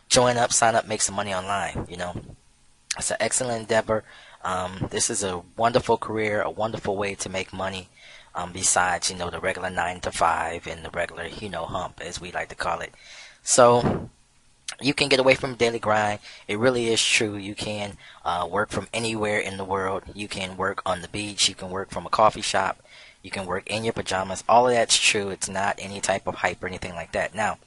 join up, sign up, make some money online. It's an excellent endeavor. This is a wonderful career, a wonderful way to make money. Besides, the regular 9 to 5 and the regular, hump, as we like to call it. So you can get away from daily grind. It really is true. You can work from anywhere in the world. You can work on the beach. You can work from a coffee shop. You can work in your pajamas. All of that's true. It's not any type of hype or anything like that. Now,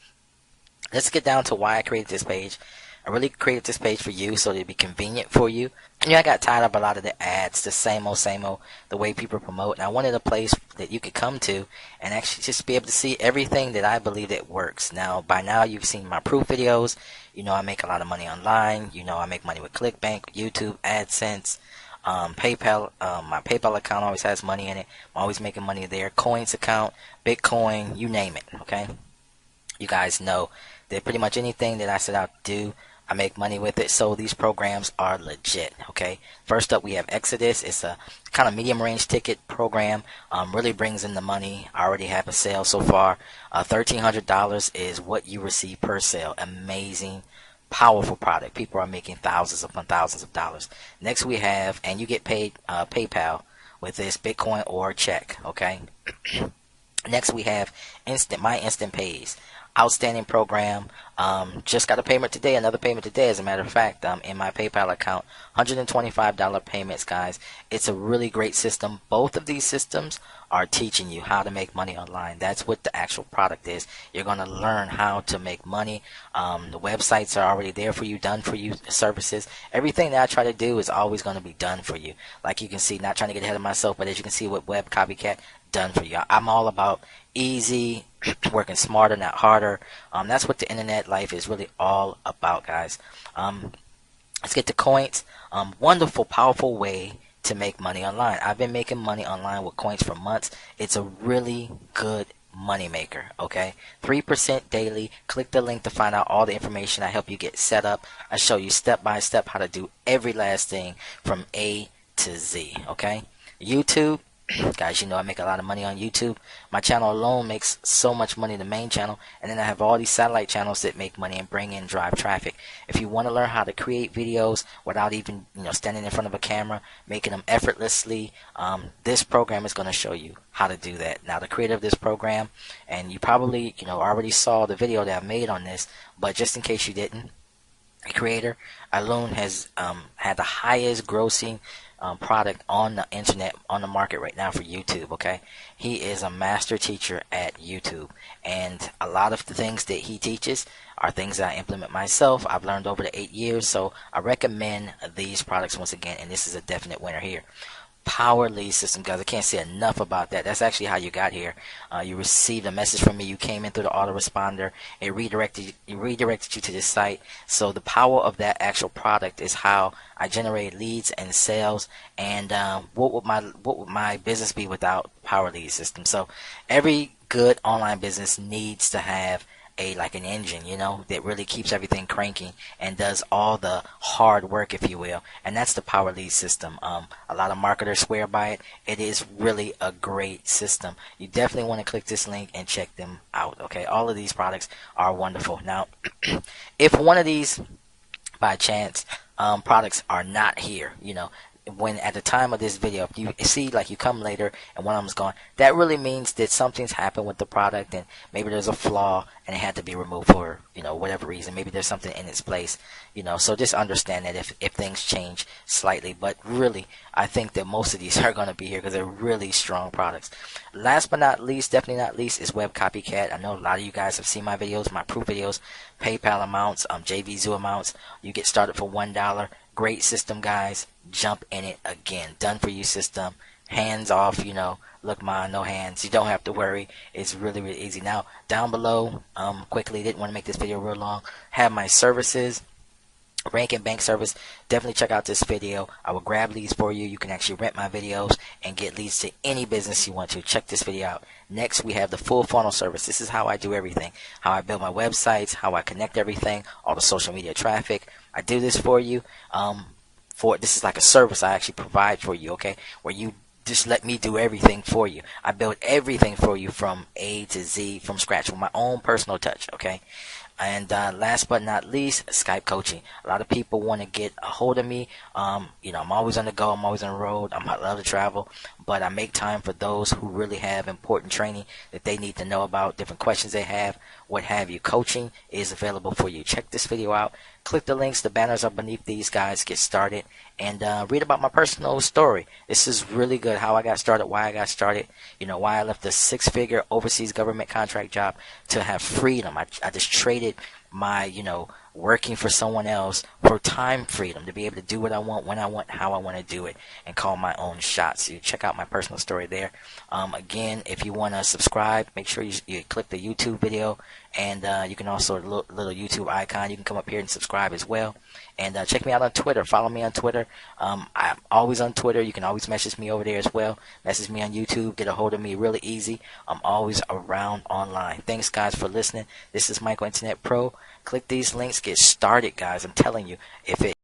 let's get down to why I created this page. I really created this page for you so that it'd be convenient for you. I got tired of a lot of the ads, the same old, the way people promote. And I wanted a place that you could come to and actually just be able to see everything that I believe that works. Now, by now, you've seen my proof videos. I make a lot of money online. I make money with ClickBank, YouTube, AdSense, PayPal. My PayPal account always has money in it. I'm always making money there. Coins account, Bitcoin, you name it, okay? You guys know that pretty much anything that I set out to do, I make money with it. So these programs are legit, okay? First up, we have Exodus. It's a kind of medium range ticket program. Really brings in the money. I already have a sale so far. $1,300 is what you receive per sale. Amazing, powerful product. People are making thousands upon thousands of dollars. Next we have, and you get paid PayPal with this, Bitcoin or check, okay? Next we have My Instant Pays. Outstanding program. Just got a payment today, another payment today, as a matter of fact, in my PayPal account. $125 payments, guys. It's a really great system. Both of these systems are teaching you how to make money online. That's what the actual product is. You're going to learn how to make money. The websites are already there for you, done for you, services. Everything that I try to do is always going to be done for you. Like you can see, not trying to get ahead of myself, but as you can see with Web Copycat, done for you. I'm all about easy, working smarter, not harder. That's what the internet life is really all about, guys. Let's get to coins. Wonderful, powerful way to make money online. I've been making money online with coins for months. It's a really good money maker, okay? 3% daily. Click the link to find out all the information. I help you get set up. I show you step by step how to do every last thing from A to Z, okay? YouTube. Guys, I make a lot of money on YouTube. My channel alone makes so much money, the main channel, and then I have all these satellite channels that make money and bring in, drive traffic. If you want to learn how to create videos without even standing in front of a camera, making them effortlessly, this program is going to show you how to do that. Now, the creator of this program, and you probably already saw the video that I made on this, but just in case you didn't, the creator alone has had the highest grossing product on the internet, on the market right now for YouTube, okay? He is a master teacher at YouTube, and a lot of the things that he teaches are things that I implement myself. I've learned over the 8 years, so I recommend these products once again, and this is a definite winner here. Power lead system, guys. I can't say enough about that. That's actually how you got here. You received a message from me. You came in through the autoresponder. It redirected you to this site. So the power of that actual product is how I generate leads and sales. And what would my business be without power lead system? So every good online business needs to have an engine, that really keeps everything cranking and does all the hard work, if you will. And that's the power lead system. A lot of marketers swear by it. It is really a great system. You definitely want to click this link and check them out, okay? All of these products are wonderful. Now, if one of these, by chance, products are not here, when at the time of this video, if you see you come later and one of them's gone, that really means that something's happened with the product and maybe there's a flaw and it had to be removed for whatever reason. Maybe there's something in its place, so just understand that if things change slightly. But really, I think that most of these are going to be here because they're really strong products. Last but not least, definitely not least, is Web Copycat. I know a lot of you guys have seen my videos, my proof videos, PayPal amounts, JVZoo amounts. You get started for $1. Great system, guys. Jump in it again. Done for you system. Hands off, look, mine, no hands. You don't have to worry. It's really, really easy. Now, down below, quickly, didn't want to make this video real long, have my services. Ranking Bank service. Definitely check out this video. I will grab leads for you. You can actually rent my videos and get leads to any business you want to. Check this video out. Next, we have the full funnel service. This is how I do everything. How I build my websites, how I connect everything, all the social media traffic. I do this for you. This is like a service I actually provide for you, okay? Where you just let me do everything for you. I build everything for you from A to Z from scratch with my own personal touch, okay? And last but not least, Skype coaching. A lot of people want to get a hold of me. I'm always on the go. I'm always on the road. I love to travel, but I make time for those who really have important training that they need to know about, different questions they have, what have you. Coaching is available for you. Check this video out. Click the links. The banners are beneath these guys. Get started and read about my personal story. This is really good. How I got started, why I got started, why I left a six-figure overseas government contract job to have freedom. I just traded my, working for someone else for time freedom to be able to do what I want, when I want, how I want to do it, and call my own shots. You check out my personal story there. Again, if you want to subscribe, make sure you click the YouTube video, and you can also little YouTube icon. You can come up here and subscribe as well. And check me out on Twitter. Follow me on Twitter. I'm always on Twitter. You can always message me over there as well. Message me on YouTube. Get a hold of me really easy. I'm always around online. Thanks, guys, for listening. This is Michael Internet Pro. Click these links. Get started, guys. I'm telling you, if it